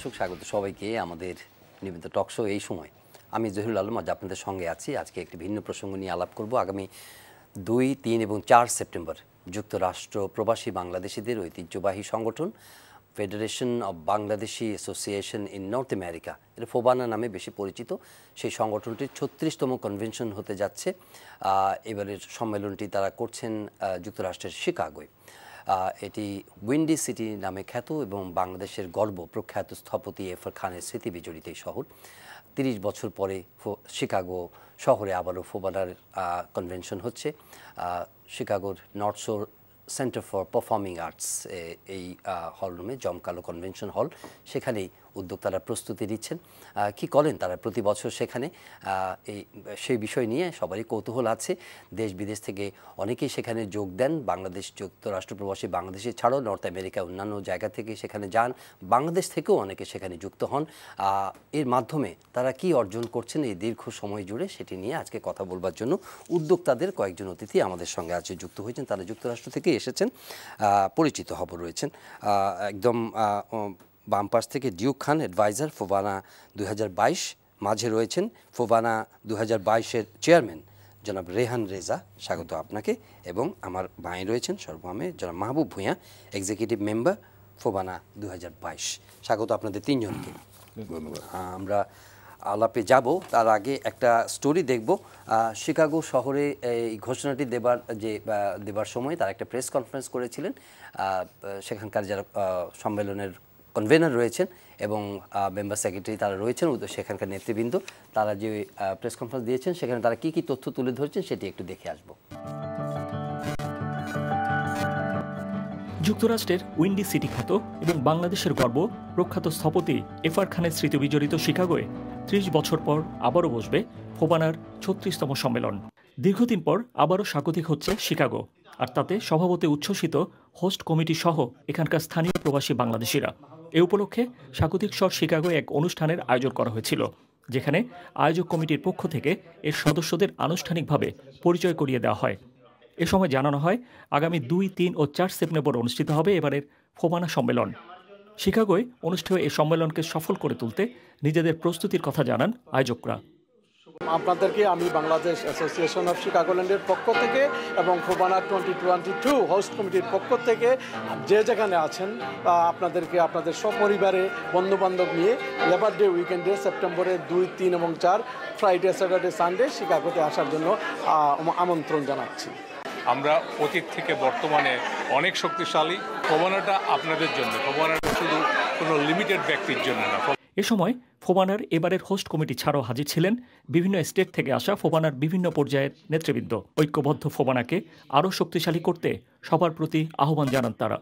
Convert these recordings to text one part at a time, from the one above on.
দর্শক, স্বাগত সবাইকে আমাদের নিয়মিত টক শো এই সময়। আমি জহিরুল আলম আজ আপনাদের সঙ্গে আছি। আজকে একটি ভিন্ন প্রসঙ্গ নিয়ে আলাপ করব। আগামী 2, 3 এবং 4 সেপ্টেম্বর যুক্তরাষ্ট্র প্রবাসী বাংলাদেশিদের ঐতিহ্যবাহী সংগঠন federation of Bangladeshi association in north America, এটা ফোবানা নামে বেশি পরিচিত, সেই সংগঠনটির 36তম কনভেনশন হতে যাচ্ছে। এবারের সম্মেলনটি তারা করছেন যুক্তরাষ্ট্রের শিকাগোয়। এটি উইন্ডি সিটি নামে খ্যাত এবং বাংলাদেশের গর্ব প্রখ্যাত স্থপতি এফআর খানের স্মৃতি বিজড়িত এই শহর। 30 বছর পরে শিকাগো শহরে আবারও ফোবানার কনভেনশন হচ্ছে। শিকাগোর নর্থ শোর সেন্টার ফর পারফর্মিং আর্টস এই হলরুমে, জমকালো কনভেনশন হল, সেখানেই উদ্যোক্তারা প্রস্তুতি নিচ্ছেন। কি করেন তারা প্রতি বছর সেখানে, সেই বিষয় নিয়ে সবারই কৌতূহল আছে। দেশ বিদেশ থেকে অনেকেই সেখানে যোগ দেন। বাংলাদেশ, যুক্তরাষ্ট্র প্রবাসী বাংলাদেশি ছাড়াও নর্থ আমেরিকা অন্যান্য জায়গা থেকে সেখানে যান। বাংলাদেশ থেকেও অনেকে সেখানে যুক্ত হন। এর মাধ্যমে তারা কি অর্জন করছেন এই দীর্ঘ সময় জুড়ে, সেটি নিয়ে আজকে কথা বলবার জন্য উদ্যোক্তাদের কয়েকজন অতিথি আমাদের সঙ্গে আজকে যুক্ত হয়েছেন। তারা যুক্তরাষ্ট্র থেকে এসেছেন, পরিচিত হব রয়েছেন। একদম বাম পাশ থেকে ডিউক খান, অ্যাডভাইজার ফোবানা 2022, মাঝে রয়েছেন ফোবানা 2022-এর চেয়ারম্যান জনাব রেহান রেজা, স্বাগত আপনাকে। এবং আমার বাঁয়ে রয়েছেন সর্বমে জনাব Mahbub Bhuiyan, executive member FOBANA 2022। স্বাগত আপনাদের তিনজনকে। ধন্যবাদ। আমরা আলাপে যাব, তার আগে একটা স্টোরি দেখব। শিকাগো শহরে এই ঘোষণাটি দেবার সময় তারা একটা প্রেস কনফারেন্স করেছিলেন। সেখানকার যারা সম্মেলনের কনভেনার রয়েছেন এবং মেম্বার সেক্রেটারি তারা রয়েছেন, সেখানকার নেতৃবৃন্দ, তারা যে প্রেস কনফারেন্স দিয়েছেন সেখানে তারা কী তথ্য তুলে ধরেছেন সেটি একটু দেখে আসব। যুক্তরাষ্ট্রের উইন্ডি সিটি খ্যাত এবং বাংলাদেশের গর্ব প্রখ্যাত স্থপতি এফআর খানের স্মৃতি বিজড়িত শিকাগোয় 30 বছর পর আবারও বসবে ফোবানার 36তম সম্মেলন। দীর্ঘদিন পর আবারও স্বাগতিক হচ্ছে শিকাগো, আর তাতে স্বভাবতে উচ্ছ্বসিত হোস্ট কমিটি সহ এখানকার স্থানীয় প্রবাসী বাংলাদেশিরা। এ উপলক্ষে স্বাগতিক স্বর শিকাগোয় এক অনুষ্ঠানের আয়োজন করা হয়েছিল, যেখানে আয়োজক কমিটির পক্ষ থেকে এর সদস্যদের আনুষ্ঠানিকভাবে পরিচয় করিয়ে দেওয়া হয়। এ সময় জানানো হয় আগামী 2, 3 ও 4 সেপ্টেম্বর অনুষ্ঠিত হবে এবারের ফোবানা সম্মেলন। শিকাগোয় অনুষ্ঠেয় এই সম্মেলনকে সফল করে তুলতে নিজেদের প্রস্তুতির কথা জানান আয়োজকরা। আপনাদেরকে আমি বাংলাদেশ অ্যাসোসিয়েশন অফ শিকাগোল্যান্ডের পক্ষ থেকে এবং ফোবানা 2022 হোস্ট কমিটির পক্ষ থেকে যে যেখানে আছেন আপনাদেরকে আপনাদের সপরিবারে বন্ধুবান্ধব নিয়ে লেবার ডে উইকেন্ডে সেপ্টেম্বরের 2, 3 এবং 4 ফ্রাইডে, স্যাটারডে, সানডে শিকাগোতে আসার জন্য আমন্ত্রণ জানাচ্ছি। আমরা অতীত থেকে বর্তমানে অনেক শক্তিশালী। ফোবানাটা আপনাদের জন্য, ফোবানাটা শুধু কোনো লিমিটেড ব্যক্তির জন্য না। এ সময় ফোবানার এবারের হোস্ট কমিটি ছাড়াও হাজির ছিলেন বিভিন্ন স্টেট থেকে আসা ফোবানার বিভিন্ন পর্যায়ের নেতৃবৃন্দ। ঐক্যবদ্ধ ফোবানাকে আরও শক্তিশালী করতে সবার প্রতি আহ্বান জানান তারা।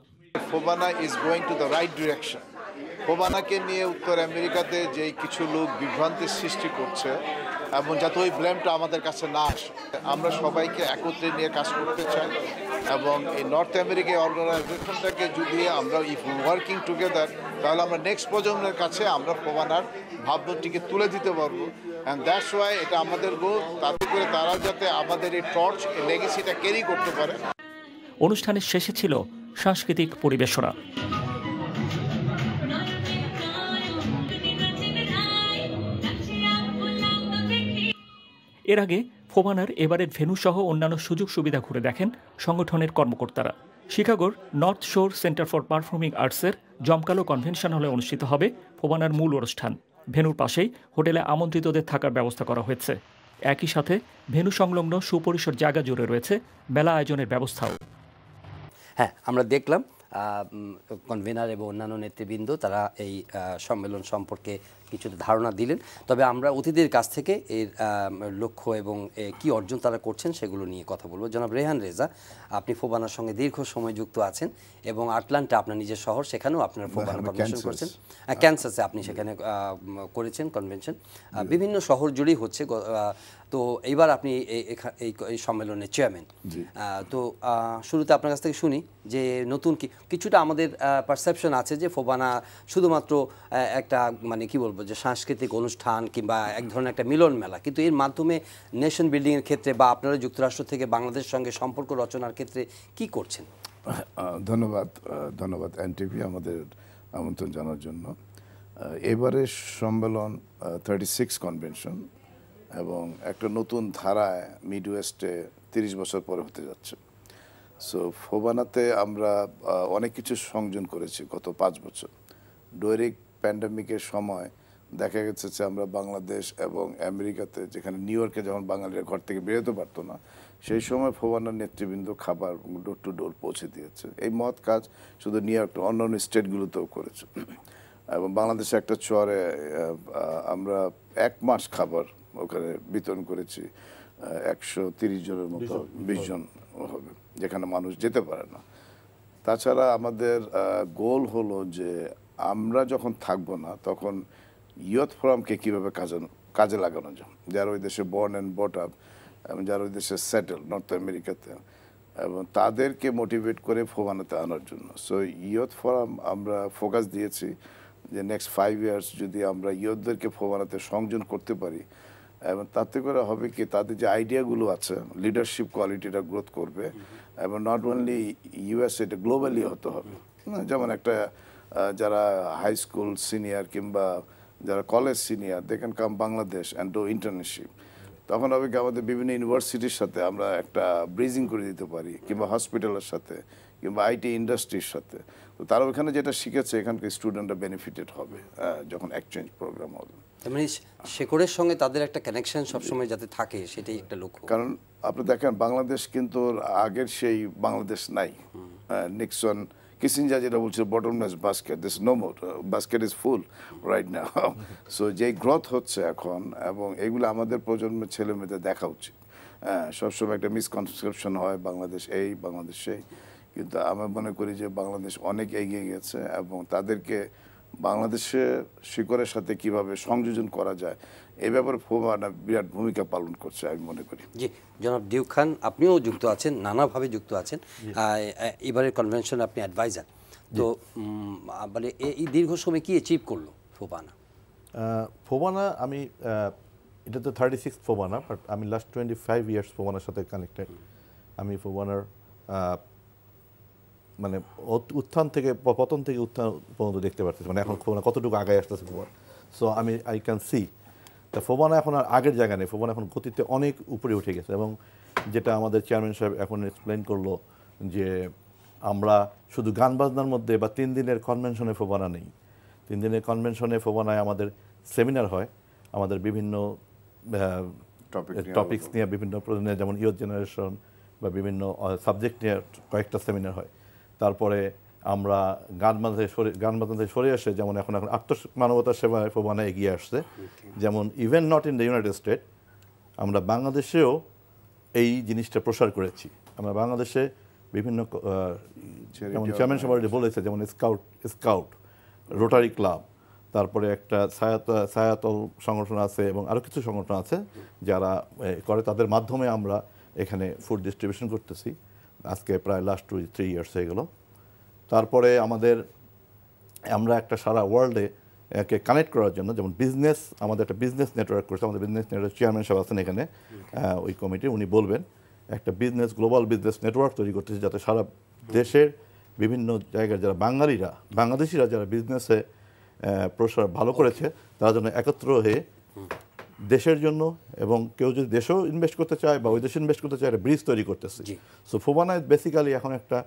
FOBANA is going to the right direction. ফোবানাকে নিয়ে উত্তর আমেরিকাতে যেই কিছু লোক বিভ্রান্তির সৃষ্টি করছে, এবং যাতে ওই ব্লেমটা আমাদের কাছে না আসে, আমরা সবাইকে একত্রে নিয়ে কাজ করতে চাই। এবং এই নর্থ আমেরিকা অর্গানাইজেশনটাকে যদি আমরা ইফ ওয়ার্কিং টুগেদার, তাহলে আমরা নেক্সট প্রজন্মের কাছে আমরা ফোবানার ভাবনাটিকে তুলে দিতে পারবো। অ্যান্ড দ্যাটস ওয়াই এটা আমাদের গোল, তাতে করে তারা যাতে আমাদের এই টর্চ, এই লেগেসিটা ক্যারি করতে পারে। অনুষ্ঠানের শেষে ছিল সাংস্কৃতিক পরিবেশনা। এর আগে ফোবানার এবারের ভেন্যু সহ অন্যান্য সুযোগ সুবিধা ঘুরে দেখেন সংগঠনের কর্মকর্তারা। শিকাগোর নর্থ শোর সেন্টার ফর পারফর্মিং আর্টসের জমকালো কনভেনশন হলে অনুষ্ঠিত হবে ফোবানার মূল অনুষ্ঠান। ভেন্যুর পাশেই হোটেলে আমন্ত্রিতদের থাকার ব্যবস্থা করা হয়েছে। একই সাথে ভেন্যু সংলগ্ন সুপরিসর জায়গা জুড়ে রয়েছে মেলা আয়োজনের ব্যবস্থাও। হ্যাঁ, আমরা দেখলাম কনভেনার এবং অন্যান্য নেতৃবৃন্দ তারা এই সম্মেলন সম্পর্কে কিছু ধারণা দিলেন। তবে আমরা অতিথিদের কাছ থেকে এর লক্ষ্য এবং কি অর্জন তারা করছেন সেগুলো নিয়ে কথা বলবো। জনাব রেহান রেজা, আপনি ফোবানার সঙ্গে দীর্ঘ সময় যুক্ত আছেন এবং আটলান্টা আপনার নিজের শহর, সেখানেও আপনার ফোবানা কনভেনশন করছেন। ক্যানসাসে আপনি সেখানে করেছেন কনভেনশন, বিভিন্ন শহর জুড়েই হচ্ছে। তো এইবার আপনি এই সম্মেলনের চেয়ারম্যান। তো শুরুতে আপনার কাছ থেকে শুনি যে নতুন কিছুটা আমাদের পারসেপশন আছে যে ফোবানা শুধুমাত্র একটা মানে কি বলবো যে সাংস্কৃতিক অনুষ্ঠান কিংবা এক ধরনের একটা মিলন মেলা, কিন্তু এর মাধ্যমে নেশন বিল্ডিংয়ের ক্ষেত্রে বা আপনারা যুক্তরাষ্ট্র থেকে বাংলাদেশের সঙ্গে সম্পর্ক রচনার ক্ষেত্রে কি করছেন? ধন্যবাদ এনটিভি আমাদের আমন্ত্রণ জানার জন্য। এবারের সম্মেলন 36 কনভেনশন এবং একটা নতুন ধারায় মিড ওয়েস্টে 30 বছর পরে হতে যাচ্ছে। সো ফোবানাতে আমরা অনেক কিছু সংযোজন করেছি গত 5 বছর। ডুয়ারিং প্যান্ডেমিকের সময় দেখা গেছে যে আমরা বাংলাদেশ এবং আমেরিকাতে, যেখানে নিউ ইয়র্কে যখন বাঙালিরা ঘর থেকে বেরোতে পারতো না, সেই সময় ফোবানার নেতৃবৃন্দ খাবার ডোর টু ডোর পৌঁছে দিয়েছে। এই মহৎ কাজ শুধু নিউ ইয়র্ক, অন্যান্য স্টেটগুলোতেও করেছে। এবং বাংলাদেশে একটা চরে আমরা 1 মাস খাবার ওখানে বিতরণ করেছি, 130 জনের মতো, 20 জন হবে, যেখানে মানুষ যেতে পারে না। তাছাড়া আমাদের গোল হলো যে আমরা যখন থাকবো না তখন ইয়ুথ ফোরামকে কীভাবে কাজে লাগানো যায়, যারা ওই দেশে বর্ন অ্যান্ড বট আপ এবং যারা ওই দেশে সেটেল নর্থ আমেরিকাতে, এবং তাদেরকে মোটিভেট করে ফোবানাতে আনার জন্য। সো ইয়ুথ ফোরাম আমরা ফোকাস দিয়েছি যে নেক্সট 5 ইয়ার্স যদি আমরা ইয়ুথদেরকে ফোবানাতে সংযোজন করতে পারি, এবং তাতে করে হবে কি তাদের যে আইডিয়াগুলো আছে, লিডারশিপ কোয়ালিটিটা গ্রোথ করবে, এবং নট অনলি ইউএস, এটা গ্লোবালি হতে হবে। যেমন একটা যারা হাই স্কুল সিনিয়র কিংবা যারা college senior, they can come Bangladesh and do internship. তখন হবে কি আমাদের বিভিন্ন ইউনিভার্সিটির সাথে আমরা একটা ব্রিজিং করে দিতে পারি, কিংবা হসপিটালের সাথে, কিংবা আইটি ইন্ডাস্ট্রির সাথে। তো তারা ওখানে যেটা শিখেছে এখানকার স্টুডেন্টরা বেনিফিটেড হবে যখন এক্সচেঞ্জ প্রোগ্রাম হবে। মানে শেকড়ের সঙ্গে তাদের একটা কানেকশন সবসময় যাতে থাকে, সেটাই একটা লক্ষ্য। কারণ আপনি দেখেন বাংলাদেশ কিন্তু আগের সেই বাংলাদেশ নাই। নিক্সন, কিসিঞ্জার যেটা বলছে bottomless basket, this no more, basket is full right now. So যেই গ্রোথ হচ্ছে এখন, এবং এগুলো আমাদের প্রজন্মের ছেলে মেয়েদের দেখা উচিত। সবসময় একটা মিসকনসেপশন হয় বাংলাদেশ এই, বাংলাদেশ সেই, কিন্তু আমি মনে করি যে বাংলাদেশ অনেক এগিয়ে গেছে, এবং তাদেরকে বাংলাদেশের শিকড়ের সাথে কিভাবে সংযোজন করা যায় এই ব্যাপারে ফোবানা বিরাট ভূমিকা পালন করছে আমি মনে করি। জি, জনাব ডিউক খান, আপনিও যুক্ত আছেন, নানাভাবে যুক্ত আছেন। এবারের কনভেনশন আপনি অ্যাডভাইজার। তো মানে এই দীর্ঘ সময় কি অ্যাচিভ করলো ফোবানা? ফোবানা আমি এটা তো 36 ফোবানা, বাট আমি লাস্ট 25 ইয়ার্স ফোবানার সাথে কানেক্টেড। আমি ফোবানার মানে উত্থান থেকে পতন থেকে উত্থান পর্যন্ত দেখতে পারতেছি, মানে এখন ফোবানা কতটুকু আগায় আসতেছে FOBANA. So I can see তা ফোবানা এখন আর আগের জায়গা নেই, ফোবানা এখন গতিতে অনেক উপরে উঠে গেছে। এবং যেটা আমাদের চেয়ারম্যান সাহেব এখন এক্সপ্লেন করলো যে আমরা শুধু গান বাজনার মধ্যে বা 3 দিনের কনভেনশনে ফোবানা নেই। 3 দিনের কনভেনশনে ফোবানায় আমাদের সেমিনার হয়, আমাদের বিভিন্ন টপিকস নিয়ে বিভিন্ন প্রয়োজনে, যেমন ইয়ুথ জেনারেশন বা বিভিন্ন সাবজেক্ট নিয়ে কয়েকটা সেমিনার হয়। তারপরে আমরা গান বাজনা থেকে সরে আসে, যেমন এখন আত্মমানবতার সেবায় ফোবানা এগিয়ে আসছে। যেমন even not in the United state, আমরা বাংলাদেশেও এই জিনিসটা প্রসার করেছি। আমরা বাংলাদেশে বিভিন্ন যেমন চেয়ারম্যান সাহেব অলরেডি বলেছে, যেমন স্কাউট, রোটারি ক্লাব, তারপরে একটা ছায়াতল সংগঠন আছে, এবং আরও কিছু সংগঠন আছে যারা করে, তাদের মাধ্যমে আমরা এখানে ফুড ডিস্ট্রিবিউশন করতেছি। আজকে প্রায় লাস্ট 2-3 ইয়ার্স হয়ে গেল। তারপরে আমরা একটা সারা ওয়ার্ল্ডে একে কানেক্ট করার জন্য, যেমন বিজনেস, আমাদের একটা বিজনেস নেটওয়ার্ক করছে। আমাদের বিজনেস নেটওয়ার্ক চেয়ারম্যান সাহেব আছেন এখানে ওই কমিটি, উনি বলবেন একটা গ্লোবাল বিজনেস নেটওয়ার্ক তৈরি করতেছে, যাতে সারা দেশের বিভিন্ন জায়গার যারা বাংলাদেশিরা যারা বিজনেসে প্রসার ভালো করেছে, তারা যেন একত্র হয়ে দেশের জন্য, এবং কেউ যদি দেশেও ইনভেস্ট করতে চায় বা ওই দেশে ইনভেস্ট করতে চায়, একটা ব্রিজ তৈরি করতেছে। সো ফোবানা বেসিক্যালি এখন একটা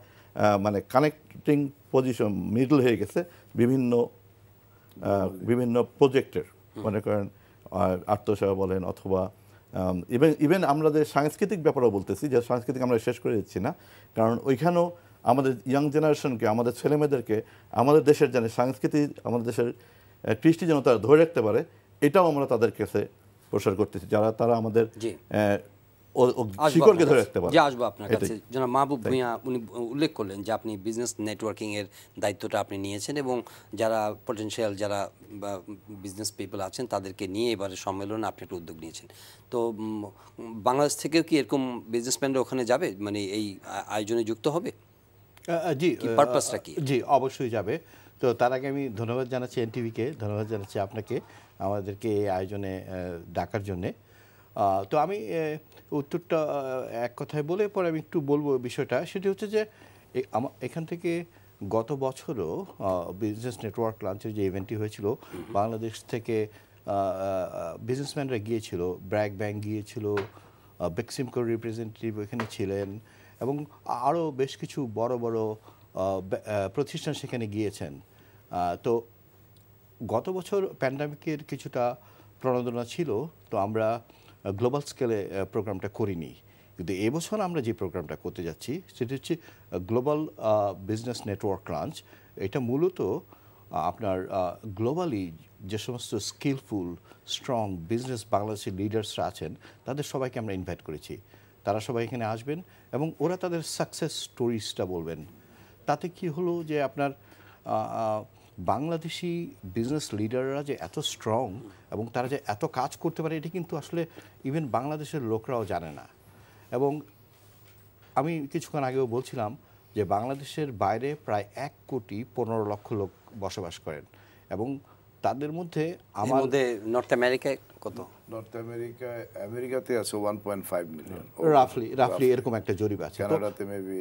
মানে কানেক্টিং পজিশন, মিডল হয়ে গেছে বিভিন্ন প্রজেক্টের, মনে করেন আত্মসেবা বলেন, অথবা ইভেন আমরা যে সাংস্কৃতিক ব্যাপারও বলতেছি, যে সাংস্কৃতিক আমরা শেষ করে দিচ্ছি না, কারণ ওইখানেও আমাদের ইয়াং জেনারেশনকে, আমাদের ছেলেমেয়েদেরকে আমাদের দেশের যেন সংস্কৃতি, আমাদের দেশের কৃষ্টি যেন তারা ধরে রাখতে পারে, এটাও আমরা তাদের কাছে প্রসার করতেছি, তারা আমাদের শিকড়কে ধরে রাখতে পারে। আসবো আপনার কাছে। জনাব মাহবুব ভূঁইয়া, উনি উল্লেখ করলেন যে আপনি বিজনেস নেটওয়ার্কিং এর দায়িত্বটা আপনি নিয়েছেন, এবং যারা পটেনশিয়াল যারা বিজনেস পিপল আছেন তাদেরকে নিয়ে এবারে সম্মেলনে আপনি একটা উদ্যোগ নিয়েছেন। তো বাংলাদেশ থেকেও কি এরকম বিজনেসম্যানরা ওখানে যাবে, মানে এই আয়োজনে যুক্ত হবে? জি, পারপাসটা কি? জি, অবশ্যই যাবে। তো তার আগে আমি ধন্যবাদ জানাচ্ছি এনটিভিকে, ধন্যবাদ জানাচ্ছি আপনাকে আমাদেরকে এই আয়োজনে ডাকার জন্যে। তো আমি উত্তরটা এক কথায় বলে পরে আমি একটু বলবো বিষয়টা। সেটি হচ্ছে যে এখান থেকে গত বছরও বিজনেস নেটওয়ার্ক লাঞ্চের যে ইভেন্টটি হয়েছিল, বাংলাদেশ থেকে বিজনেসম্যানরা গিয়েছিল, ব্র্যাক ব্যাংক গিয়েছিল, বেক্সিমকোর রিপ্রেজেন্টেটিভ এখানে ছিলেন, এবং আরও বেশ কিছু বড় বড় প্রতিষ্ঠান সেখানে গিয়েছেন। তো গত বছর প্যান্ডামিকের কিছুটা প্রণোদনা ছিল, তো আমরা গ্লোবাল স্কেলে প্রোগ্রামটা করিনি। কিন্তু এবছর আমরা যে প্রোগ্রামটা করতে যাচ্ছি সেটা হচ্ছে গ্লোবাল বিজনেস নেটওয়ার্ক লাঞ্চ। এটা মূলত আপনার গ্লোবালি যে সমস্ত স্কিলফুল স্ট্রং বিজনেস বাংলাদেশের লিডার্সরা আছেন তাদের সবাইকে আমরা ইনভাইট করেছি। তারা সবাই এখানে আসবেন এবং ওরা তাদের সাকসেস স্টোরিজটা বলবেন। তাতে কি হলো যে আপনার বাংলাদেশি বিজনেস লিডাররা যে এত স্ট্রং এবং তারা যে এত কাজ করতে পারে এটা কিন্তু আসলে ইভেন বাংলাদেশের লোকরাও জানে না। এবং আমি কিছুক্ষণ আগেও বলছিলাম যে বাংলাদেশের বাইরে প্রায় 1,15,00,000 লোক বসবাস করেন, এবং তাদের মধ্যে নর্থ আমেরিকায় কত? নর্থ আমেরিকাতে আছে 1.5 মিলিয়ন, রাফলি এরকম একটা জরিপ আছে। কানাডাতে maybe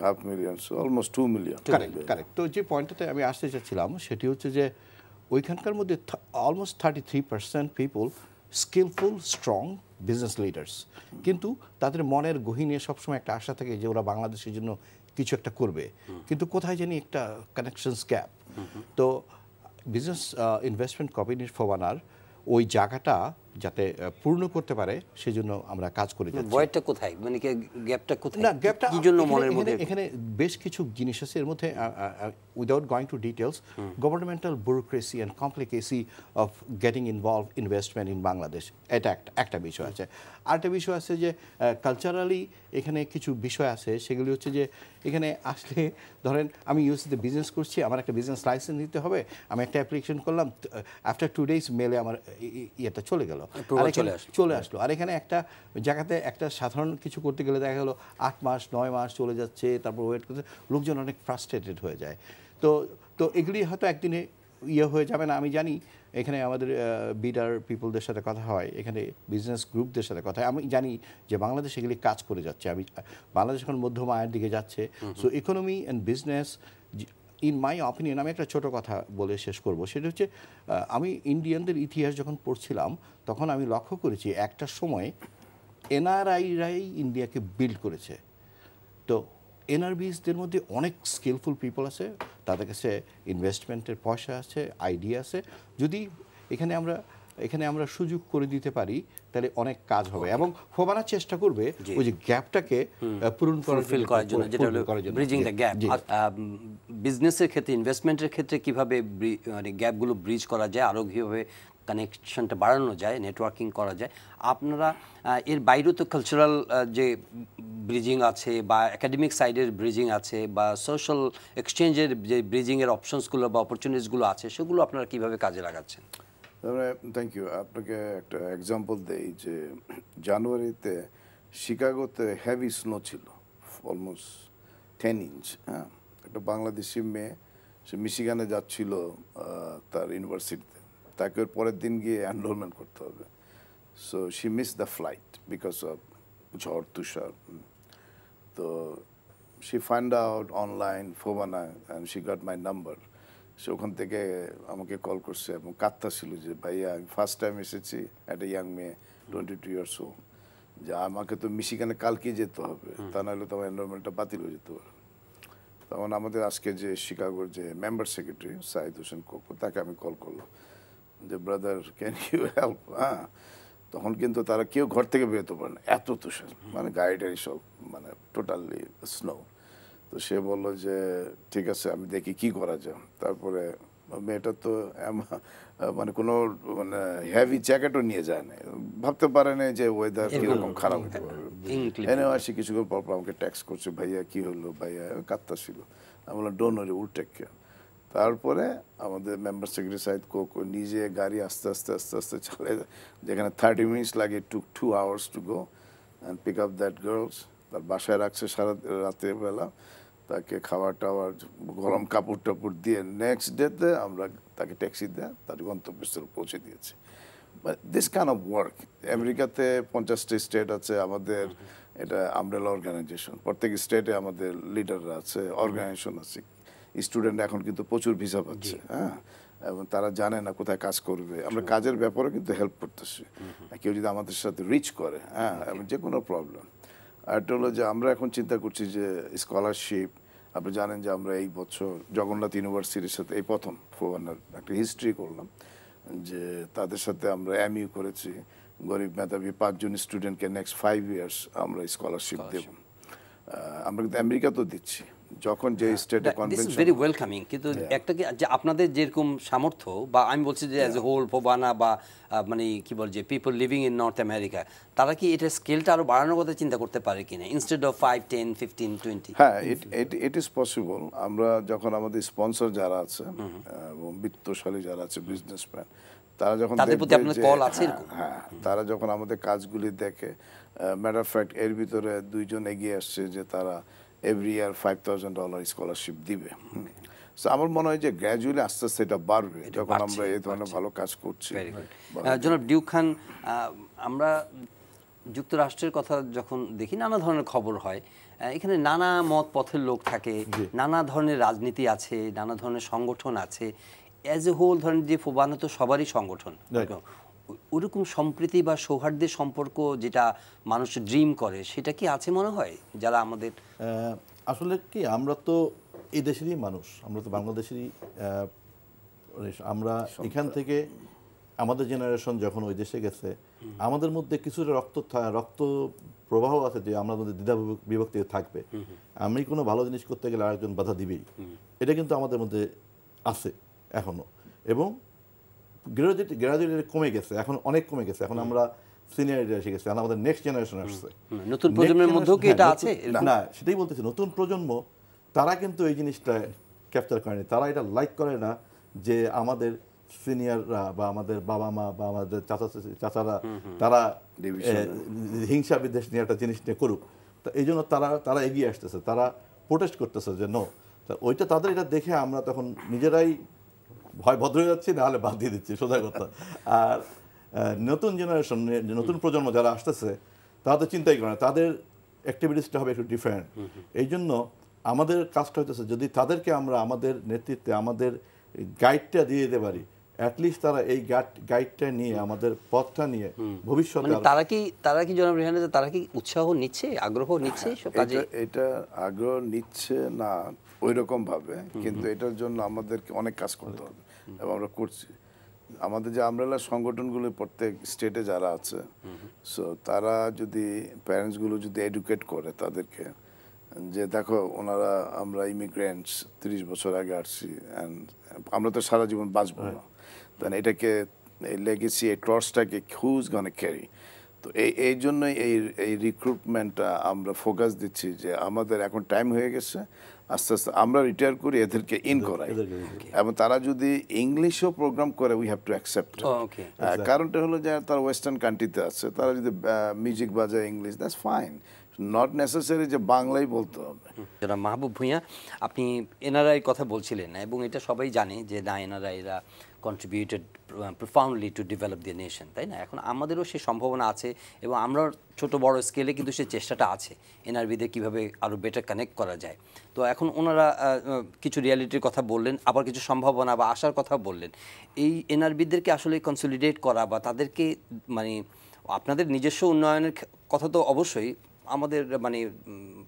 500,000 million, almost 2 million. Correct. তো যে পয়েন্টটাতে আমি আসতে চাচ্ছিলাম সেটি হচ্ছে যে ওইখানকার মধ্যে almost 33% people skillful strong business leaders, কিন্তু তাদের মনের গহীনে সবসময় একটা আশা থাকে যে ওরা বাংলাদেশের জন্য কিছু একটা করবে, কিন্তু কোথায় জানি একটা কানেকশনস গ্যাপ। তো বিজনেস ইনভেস্টমেন্ট কোম্পানির ফোবানার ওই জায়গাটা যাতে পূর্ণ করতে পারে সেজন্য আমরা কাজ করে যাচ্ছি। ভয়টা কোথায়, মানে কি গ্যাপটা কোথায়? না, গ্যাপটা কি জন্য মনের মধ্যে? এখানে বেশ কিছু জিনিস আছে এর মধ্যে, without going to details, governmental bureaucracy and complicacy of getting involve investment in Bangladesh, এটা একটা বিষয় আছে। আরেকটা বিষয় আছে যে কালচারালি এখানে কিছু বিষয় আছে, সেগুলি হচ্ছে যে এখানে আসলে ধরেন আমি ইউএসএতে বিজনেস করছি, আমার একটা বিজনেস লাইসেন্স নিতে হবে, আমি একটা অ্যাপ্লিকেশন করলাম, আফটার 2 days মেলে আমার ইয়েটা চলে গেল, চলে আসলো। আর এখানে একটা জায়গাতে একটা সাধারণ কিছু করতে গেলে দেখা গেলো 8 মাস 9 মাস চলে যাচ্ছে, তারপর ওয়েট করতে লোকজন অনেক ফ্রাস্ট্রেটেড হয়ে যায়। তো এগুলি হয়তো একদিনে হয়ে যাবে না। আমি জানি এখানে আমাদের বিডার পিপলদের সাথে কথা হয়, এখানে বিজনেস গ্রুপদের সাথে কথা হয়, আমি জানি যে বাংলাদেশ এগুলি কাজ করে যাচ্ছে। বাংলাদেশ এখন মধ্যম আয়ের দিকে যাচ্ছে। So economy and business, in my opinion, আমি একটা ছোট কথা বলে শেষ করব, সেটা হচ্ছে আমি ইন্ডিয়ানদের ইতিহাস যখন পড়ছিলাম তখন আমি লক্ষ্য করেছি একটা সময় এনআরআইরাই ইন্ডিয়াকে বিল্ড করেছে। তো এনআরবিসদের মধ্যে অনেক স্কিলফুল পিপল আছে, তাদের কাছে ইনভেস্টমেন্টের পয়সা আছে, আইডিয়া আছে। যদি এখানে আমরা সুযোগ করে দিতে পারি তাহলে অনেক কাজ হবে, এবং ফোবানা চেষ্টা করবে ওই যে গ্যাপটাকে পূরণ করার জন্য, যেটা হলো ব্রিজিং দ্য গ্যাপ। বিজনেসের ক্ষেত্রে, ইনভেস্টমেন্টের ক্ষেত্রে কিভাবে মানে গ্যাপগুলো ব্রিজ করা যায়, আরও কীভাবে কানেকশনটা বাড়ানো যায়, নেটওয়ার্কিং করা যায়। আপনারা এর বাইরেও তো কালচারাল যে ব্রিজিং আছে, বা একাডেমিক সাইডের ব্রিজিং আছে, বা সোশ্যাল এক্সচেঞ্জের যে ব্রিজিংয়ের অপশনসগুলো বা অপরচুনিটিসগুলো আছে, সেগুলো আপনারা কীভাবে কাজে লাগাচ্ছেন? Thank you. আপনাকে একটা এক্সাম্পল দেই যে জানুয়ারিতে শিকাগোতে হেভি স্নো ছিল, অলমোস্ট 10 ইঞ্চ। হ্যাঁ, একটা বাংলাদেশি মেয়ে, সে মিশিগানে যাচ্ছিল তার ইউনিভার্সিটিতে, তাকে ওর পরের দিন গিয়ে এনরোলমেন্ট করতে হবে। So she miss the flight because of ঝড় তুষার। তো she find out online FOBANA and she got my number. সে ওখান থেকে আমাকে কল করছে এবং কাঁদতা ছিল যে ভাইয়া আমি ফার্স্ট টাইম এসেছি, একটা ইয়াং মেয়ে 22 ইয়ার্স ওল্ড, যে আমাকে তো মিশিগানে কালকেই যেতে হবে, তা নাহলে তো আমার এনরোলমেন্টটা বাতিল হয়ে যেতে পারে। তখন আমাদের আজকে যে শিকাগোর যে মেম্বার সেক্রেটারি সাইদ হোসেন কোকো, তাকে আমি কল করলাম যে ব্রাদার ক্যান ইউ হেল্প। হ্যাঁ, তখন কিন্তু তারা কেউ ঘর থেকে বেরোতে পারে না, এত তুষার, মানে গাড়িটারি সব মানে টোটালি স্নো। তো সে বললো যে ঠিক আছে আমি দেখি কি করা যায়। তারপরে মেয়েটা তো মানে কোনো মানে হেভি জ্যাকেটও নিয়ে যায় না, ভাবতে পারে না যে ওয়েদার কীরকম খারাপ হতে পারবে। এনে আসি কিছুক্ষণ পর আমাকে ট্যাক্স করছে, ভাইয়া কি হলো, ভাইয়া কাত্তা ছিল। আমি বললাম don't worry, will take care. তারপরে আমাদের মেম্বার সেক্রেটারি সাইদ কোকো নিজে গাড়ি আস্তে আস্তে চালে, যেখানে 30 মিনিটস লাগে, took 2 hours to go and pick up that girls. তার বাসায় রাখছে সারা রাতের বেলা, তাকে খাবার টাওয়ার গরম কাপড় টাপড় দিয়ে নেক্সট ডেতে আমরা তাকে ট্যাক্সি দেয় তার গন্তব্যস্থলে পৌঁছে দিয়েছি। But this kind of work, আমেরিকাতে 50টি স্টেট আছে আমাদের, এটা আমব্রেলা অর্গানাইজেশন, প্রত্যেক স্টেটে আমাদের লিডাররা আছে, অর্গানাইজেশন আছে। স্টুডেন্ট এখন কিন্তু প্রচুর ভিসা পাচ্ছে, হ্যাঁ, এবং তারা জানে না কোথায় কাজ করবে। আমরা কাজের ব্যাপারে কিন্তু হেল্প করতেছি, কেউ যদি আমাদের সাথে রিচ করে, হ্যাঁ, এবং যে কোনো প্রবলেম। আর একটা হলো যে আমরা এখন চিন্তা করছি যে স্কলারশিপ, আপনি জানেন যে আমরা এই বছর জগন্নাথ ইউনিভার্সিটির সাথে এই প্রথম ফোবানার একটা হিস্ট্রি করলাম, যে তাদের সাথে আমরা এমইউ করেছি, গরিব মেধাবী 5 জন স্টুডেন্টকে নেক্সট 5 ইয়ার্স আমরা স্কলারশিপ দেব। আমরা কিন্তু আমেরিকাতেও দিচ্ছি, যখন যে স্টেটে কনভেনশন ভেরি ওয়েলকামিং। কিন্তু একটা কি যে আপনাদের যেরকম সামর্থ্য, বা আমি বলছি যে অ্যাজ এ হোল ফোবানা বা মানে কি বল যে people living in north America, তারা কি এটা স্কেলটা আরো বাড়ানোর কথা চিন্তা করতে পারে কিনা ইনস্টেড অফ 5, 10, 15, 20? হ্যাঁ, ইট ইজ পসিবল। আমরা যখন আমাদের স্পন্সর যারা আছে এবং বিত্তশালী যারা আছে, বিজনেসম্যান, তারা যখন তাদের প্রতি আপনাদের কল আছে এরকম? হ্যাঁ, তারা যখন আমাদের কাজগুলি দেখে, ম্যাটার অফ ফ্যাক্ট এর ভিতরে 2 জন এগিয়ে আসছে যে তারা এভরি ইয়ার $5,000 স্কলারশিপ দিবে। সো আমার মনে হয় যে গ্র্যাজুয়ালি আস্তে আস্তে এটা বাড়বে যখন আমরা এই ধরনের ভালো কাজ করছি। জনাব ডিউক খান, আমরা যুক্তরাষ্ট্রের কথা যখন দেখি, নানা ধরনের খবর হয়, এখানে নানা মত পথের লোক থাকে, নানা ধরনের রাজনীতি আছে, নানা ধরনের সংগঠন আছে। অ্যাজ এ হোল ধরেন যে ফোবানা তো সবারই সংগঠন, ওরকম সম্প্রীতি বা সৌহার্দ্যের সম্পর্ক যেটা মানুষ ড্রিম করে, সেটা কি আছে মনে হয় যারা আমাদের? আসলে কি, আমরা তো এই দেশেরই মানুষ, আমরা তো বাংলাদেশেরই। আমরা এখান থেকে আমাদের জেনারেশন যখন ওই দেশে গেছে, আমাদের মধ্যে কিছুটা রক্ত প্রবাহ আছে যে আমাদের মধ্যে দ্বিধা বিভক্তি থাকবে। আমি কোনো ভালো জিনিস করতে গেলে আরেকজন বাধা দিবেই, এটা কিন্তু আমাদের মধ্যে আছে এখনো। এবং গ্রাজুয়েট কমে গেছে, এখন অনেক কমে গেছে। এখন আমরা সিনিয়রিটি এসে গেছে, আমাদের নেক্সট জেনারেশন আসছে। নতুন প্রজন্মের মধ্যেও কি এটা আছে? না, সেটাই বলতেছি, নতুন প্রজন্ম তারা কিন্তু এই জিনিসটা ক্যাপচার করেনি। তারা এটা লাইক করে না যে আমাদের সিনিয়ররা বা আমাদের বাবা মা বা আমাদের চাচারা তারা হিংসা বিদ্বেষ নিয়ে একটা জিনিস নিয়ে করুক। তো এই জন্য তারা এগিয়ে আসতেছে, তারা প্রোটেস্ট করতেছে যে নো। ওইটা তাদের এটা দেখে আমরা তখন নিজেরাই ভয় ভদ্র হয়ে যাচ্ছি, নাহলে বাদ দিয়ে দিচ্ছি, সোজা কথা। আর নতুন জেনারেশন, নতুন প্রজন্ম যারা আসতেছে, তারা তো চিন্তাই করে না, তাদের অ্যাক্টিভিটিসটা হবে একটু ডিফারেন্ট। এই জন্য আমাদের কাজটা হইতেছে, যদি তাদেরকে আমরা আমাদের নেতৃত্বে আমাদের গাইডটা দিয়ে দিতে পারি, অ্যাটলিস্ট তারা এই গাইডটা নিয়ে, আমাদের পথটা নিয়ে ভবিষ্যতে তারা কি জনাব রেহানা, তারা কি উৎসাহ নিচ্ছে, আগ্রহ নিচ্ছে সব কাজে? এটা আগ্রহ নিচ্ছে না ওই রকম ভাবে, কিন্তু এটার জন্য আমাদেরকে অনেক কাজ করতে হবে এবং আমরা করছি। আমাদের যে আমব্রেলা সংগঠনগুলো প্রত্যেক স্টেটে যারা আছে, সো তারা যদি প্যারেন্টসগুলো যদি এডুকেট করে তাদেরকে, যে দেখো ওনারা, আমরা ইমিগ্রেন্টস 30 বছর আগে আসছি, অ্যান্ড আমরা তো সারা জীবন বাঁচবো না, তাহলে এটাকে, এই লেগেসি, এই টর্চটাকে হুজ গনা ক্যারি। তো এই জন্যই এই রিক্রুটমেন্টটা আমরা ফোকাস দিচ্ছি, যে আমাদের এখন টাইম হয়ে গেছে, আস্তে আস্তে আমরা রিটায়ার করি, এদেরকে ইন করাই। এবং তারা যদি ইংলিশও প্রোগ্রাম করে, উই হ্যাভ টু অ্যাকসেপ্ট। কারণটা হলো যে তারা ওয়েস্টার্ন কান্ট্রিতে আছে, তারা যদি মিউজিক বাজায় English, that's fine, not necessary যে বাংলাই বলতে হবে। যারা মাহবুব ভূঁইয়া, আপনি এনআরআই কথা বলছিলেন, এবং এটা সবাই জানে যে না, এনআরআইরা contributed profoundly to develop the nation, তাই না? এখন আমাদেরও সে সম্ভাবনা আছে, এবং আমরা ছোট বড় স্কেলে কিন্তু সে চেষ্টাটা আছে এনআরবিদের কীভাবে আরও বেটার কানেক্ট করা যায়। তো এখন ওনারা কিছু রিয়ালিটির কথা বললেন, আবার কিছু সম্ভাবনা বা আশার কথা বললেন। এই এনআরবিদেরকে আসলে কনসলিডেট করা, বা তাদেরকে মানে আপনাদের নিজস্ব উন্নয়নের কথা তো অবশ্যই, আমাদের মানে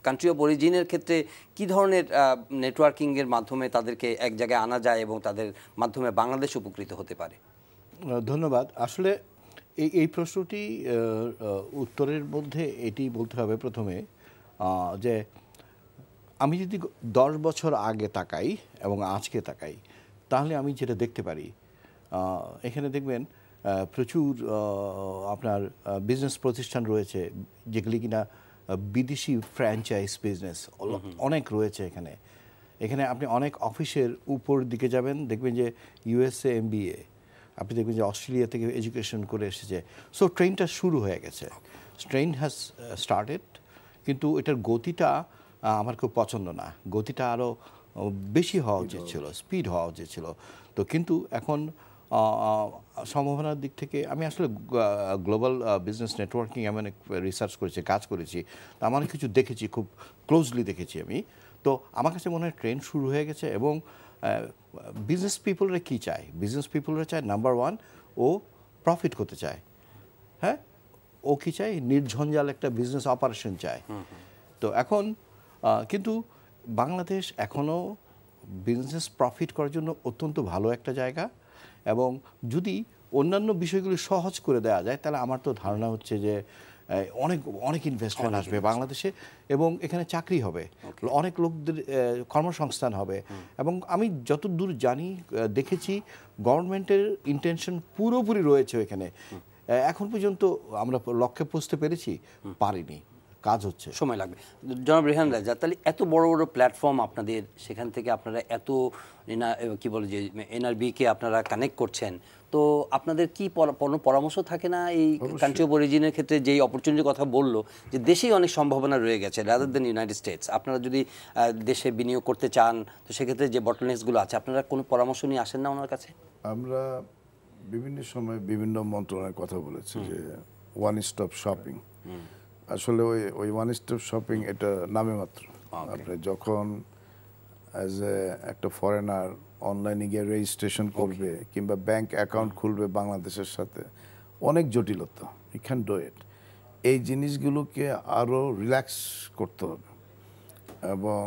কান্ট্রি অফ অরিজিনের ক্ষেত্রে কী ধরনের নেটওয়ার্কিংয়ের মাধ্যমে তাদেরকে এক জায়গায় আনা যায় এবং তাদের মাধ্যমে বাংলাদেশ উপকৃত হতে পারে? ধন্যবাদ। আসলে এই প্রশ্নটি উত্তরের মধ্যে এটি বলতে হবে প্রথমে, যে আমি যদি 10 বছর আগে তাকাই এবং আজকে তাকাই, তাহলে আমি যেটা দেখতে পারি, এখানে দেখবেন প্রচুর আপনার বিজনেস প্রতিষ্ঠান রয়েছে, যেগুলি কিনা বিদেশি ফ্র্যাঞ্চাইজ বিজনেস অনেক রয়েছে এখানে আপনি অনেক অফিসের উপর দিকে যাবেন, দেখবেন যে USA MBA, আপনি দেখবেন যে অস্ট্রেলিয়া থেকে এডুকেশন করে এসেছে। সো ট্রেনটা শুরু হয়ে গেছে, ট্রেন হ্যাজ স্টার্টেড, কিন্তু এটার গতিটা আমার খুব পছন্দ না। গতিটা আরও বেশি হওয়া উচিত ছিল, স্পিড হওয়া উচিত ছিল। তো কিন্তু এখন সম্ভাবনার দিক থেকে আমি আসলে গ্লোবাল বিজনেস নেটওয়ার্কিং এমন রিসার্চ করেছি, কাজ করেছি, তা আমার কিছু দেখেছি, খুব ক্লোজলি দেখেছি আমি। তো আমার কাছে মনে হয় ট্রেন্ড শুরু হয়ে গেছে এবং বিজনেস পিপলরা কী চায়, বিজনেস পিপলরা চায় নাম্বার ওয়ান ও প্রফিট করতে চায়, হ্যাঁ, ও কী চায়, নির্ঝঞ্ঝাল একটা বিজনেস অপারেশন চায়। তো এখন কিন্তু বাংলাদেশ এখনও বিজনেস প্রফিট করার জন্য অত্যন্ত ভালো একটা জায়গা, এবং যদি অন্যান্য বিষয়গুলি সহজ করে দেওয়া যায় তাহলে আমার তো ধারণা হচ্ছে যে অনেক অনেক ইনভেস্টমেন্ট আসবে বাংলাদেশে এবং এখানে চাকরি হবে, অনেক লোকদের কর্মসংস্থান হবে। এবং আমি যতদূর জানি দেখেছি গভর্নমেন্টের ইন্টেনশন পুরোপুরি রয়েছে এখানে। এখন পর্যন্ত আমরা লক্ষ্যে পৌঁছতে পেরেছি, পারিনি, কাজ হচ্ছে, সময় লাগবে। জনাব রেহান রেজা, তাহলে এত বড় বড় প্ল্যাটফর্ম আপনাদের, সেখান থেকে আপনারা এত কি বলে যে এনআরবিকে আপনারা কানেক্ট করছেন, তো আপনাদের কি পরামর্শ থাকে না এই কান্ট্রি অফ অরিজিনের ক্ষেত্রে? যেই অপরচুনিটির কথা বললো যে দেশেই অনেক সম্ভাবনা রয়ে গেছে রাদার দেন ইউনাইটেড স্টেটস, আপনারা যদি দেশে বিনিয়োগ করতে চান তো সেক্ষেত্রে যে বটলনেক্সগুলো আছে আপনারা কোনো পরামর্শ নিয়ে আসেন না ওনার কাছে? আমরা বিভিন্ন সময় বিভিন্ন মন্ত্রণালয়ের কথা বলেছি যে ওয়ান স্টপ শপিং। আসলে ওই ওয়ান স্টপ শপিং এটা নামে মাত্র। আপনি যখন অ্যাজ একটা ফরেনার অনলাইনে গিয়ে রেজিস্ট্রেশন করবে কিংবা ব্যাংক অ্যাকাউন্ট খুলবে বাংলাদেশের সাথে, অনেক জটিলতা, ইউ ক্যান ডু ইট। এই জিনিসগুলোকে আরও রিল্যাক্স করতে হবে, এবং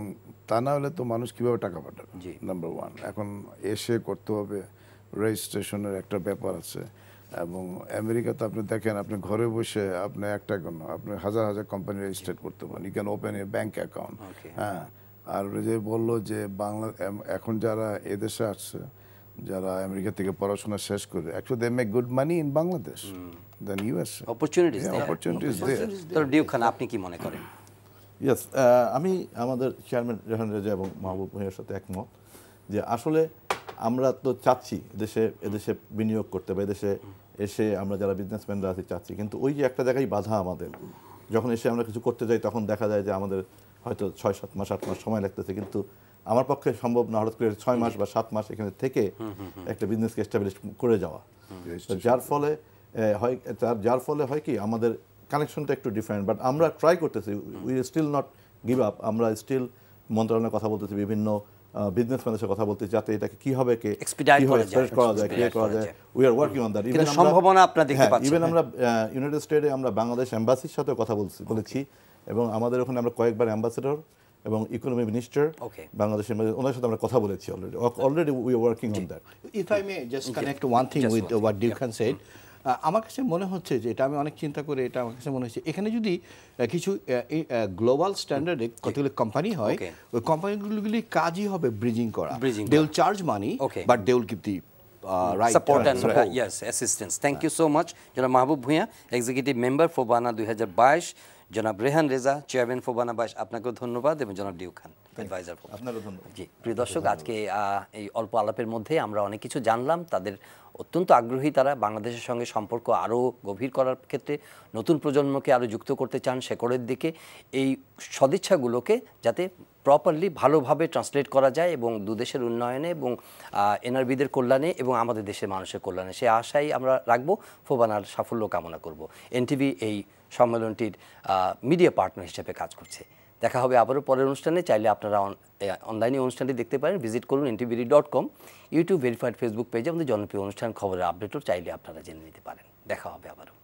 তা না হলে তো মানুষ কীভাবে টাকা পাঠাবে, নাম্বার ওয়ান। এখন এসে করতে হবে, রেজিস্ট্রেশনের একটা ব্যাপার আছে। এবং আমেরিকাতে আপনি দেখেন, আপনি ঘরে বসে আপনি একটা কেন আপনি হাজার হাজার কোম্পানি রেজিস্ট্রেট করতে পারেন, you can open a bank account. হ্যাঁ, আর যে বললো যে এখন যারা এদেশে আসছে, যারা আমেরিকা থেকে পড়াশোনা শেষ করে, actually they make good money in Bangladesh than USA. Opportunities there. তো ডিউক খান, আপনি কি মনে করেন? ইয়েস, আমি আমাদের চেয়ারম্যান রেহান রেজা এবং মাহবুব ভাইয়ের সাথে একমত যে আসলে আমরা তো চাচ্ছি এদেশে বিনিয়োগ করতে, বা এদেশে এসে আমরা যারা বিজনেসম্যানরা আছি চাচ্ছি, কিন্তু ওই যে একটা জায়গায় বাধা আমাদের, যখন এসে আমরা কিছু করতে যাই তখন দেখা যায় যে আমাদের হয়তো 6-7 মাস 8 মাস সময় লাগতেছে, কিন্তু আমার পক্ষে সম্ভব না হঠাৎ করে 6 মাস বা 7 মাস এখানে থেকে একটা বিজনেসকে এস্টাবলিশ করে যাওয়া। যার ফলে হয় কি আমাদের কানেকশনটা একটু ডিফারেন্ট, বাট আমরা ট্রাই করতেছি, we still not give up. আমরা স্টিল মন্ত্রণালয়ের কথা বলতেছি, বিভিন্ন বিজনেসম্যানের সাথে কথা বলতে, যাতে এটাকে কিভাবে করা যায়। We are working on that. সম্ভাবনা আপনারা দেখতে পাচ্ছেন। ইভেন আমরা ইউনাইটেড স্টেটে আমরা বাংলাদেশ এম্বাসির সাথে কথা বলেছি, এবং আমাদের ওখানে আমরা কয়েকবার অ্যাম্বাসেডর এবং ইকোনমি মিনিস্টার বাংলাদেশের ওনার সাথে আমরা কথা বলেছি already we are working on that. If I may just connect one thing with what Duke Khan said, আমার কাছে মনে হচ্ছে যে এটা আমি অনেক চিন্তা করে, এটা আমার কাছে মনে হচ্ছে এখানে যদি কিছু গ্লোবাল স্ট্যান্ডার্ডে কতগুলো কোম্পানি হয়, ওই কোম্পানিগুলি কাজই হবে ব্রিজিং করা। They will charge money but they will give the support and yes assistance. Thank you so much জনাব Mahbub Bhuiyan, executive member FOBANA 2022, জনাব রেহান রেজা, চেয়ারম্যান ফোবানা 22, আপনাকেও ধন্যবাদ, এবং জনাব ডিউক খান, অ্যাডভাইজার। আপনারও ধন্যবাদ। জি, প্রিয় দর্শক, আজকে এই অল্প আলাপের মধ্যে আমরা অনেক কিছু জানলাম। তাদের অত্যন্ত আগ্রহী, তারা বাংলাদেশের সঙ্গে সম্পর্ক আরও গভীর করার ক্ষেত্রে নতুন প্রজন্মকে আরও যুক্ত করতে চান শেকড়ের দিকে। এই সদিচ্ছাগুলোকে যাতে প্রপারলি ভালোভাবে ট্রান্সলেট করা যায় এবং দুদেশের উন্নয়নে এবং এনআরবিদের কল্যাণে এবং আমাদের দেশের মানুষের কল্যাণে, সে আশাই আমরা রাখবো। ফোবানার সাফল্য কামনা করব। এনটিভি এই সম্মেলনটির মিডিয়া পার্টনার হিসেবে কাজ করছে। দেখা হবে আবারও পরের অনুষ্ঠানে। চাইলে আপনারা অনলাইনে অনুষ্ঠানটি দেখতে পারেন, ভিজিট করুন ntvd.com, ইউটিউব ভেরিফাইড ফেসবুক পেজে আমাদের জনপ্রিয় অনুষ্ঠান খবরের আপডেটও চাইলে আপনারা জেনে নিতে পারেন। দেখা হবে আবারও।